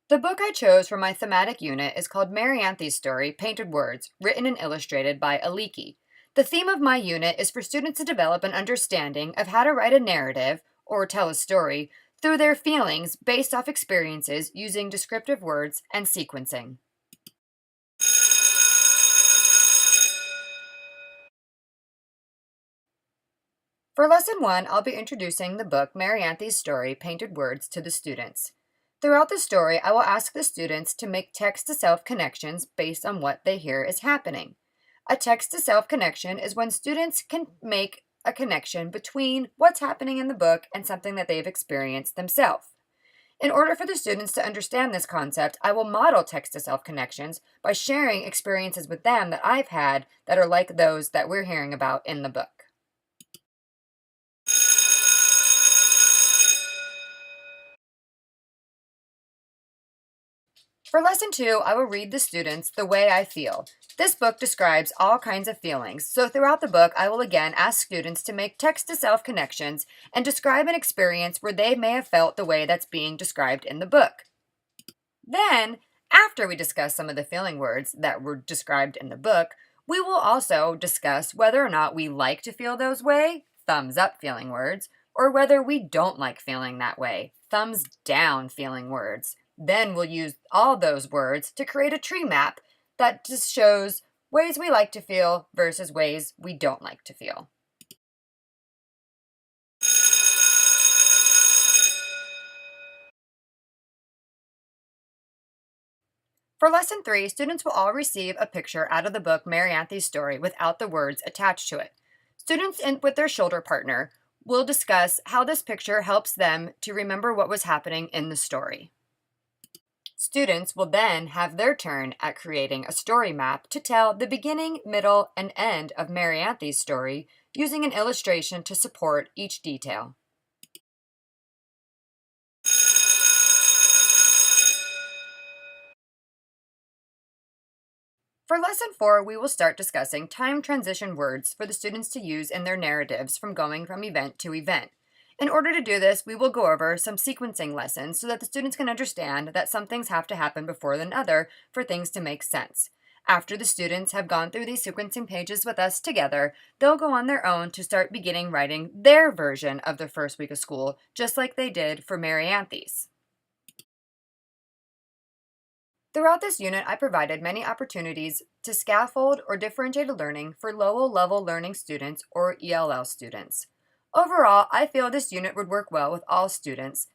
The book I chose for my thematic unit is called Marianthe's Story, Painted Words, written and illustrated by Aliki. The theme of my unit is for students to develop an understanding of how to write a narrative, or tell a story, through their feelings based off experiences using descriptive words and sequencing. For Lesson 1, I'll be introducing the book Marianthe's Story, Painted Words to the students. Throughout the story, I will ask the students to make text-to-self connections based on what they hear is happening. A text-to-self connection is when students can make a connection between what's happening in the book and something that they've experienced themselves. In order for the students to understand this concept, I will model text-to-self connections by sharing experiences with them that I've had that are like those that we're hearing about in the book. For Lesson 2, I will read the students The Way I Feel. This book describes all kinds of feelings, so throughout the book, I will again ask students to make text-to-self connections and describe an experience where they may have felt the way that's being described in the book. Then, after we discuss some of the feeling words that were described in the book, we will also discuss whether or not we like to feel those way, thumbs up feeling words, or whether we don't like feeling that way, thumbs down feeling words. Then we'll use all those words to create a tree map that just shows ways we like to feel versus ways we don't like to feel. For Lesson 3, students will all receive a picture out of the book Marianthe's Story without the words attached to it. Students with their shoulder partner will discuss how this picture helps them to remember what was happening in the story. Students will then have their turn at creating a story map to tell the beginning, middle, and end of Marianthe's story using an illustration to support each detail. For Lesson 4, we will start discussing time transition words for the students to use in their narratives from going from event to event. In order to do this, we will go over some sequencing lessons so that the students can understand that some things have to happen before another for things to make sense. After the students have gone through these sequencing pages with us together, they'll go on their own to start beginning writing their version of the first week of school, just like they did for Marianthe's. Throughout this unit, I provided many opportunities to scaffold or differentiated learning for lower-level learning students or ELL students. Overall, I feel this unit would work well with all students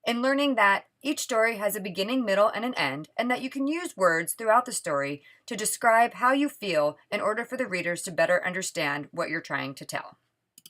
in learning that each story has a beginning, middle, and an end, and that you can use words throughout the story to describe how you feel in order for the readers to better understand what you're trying to tell.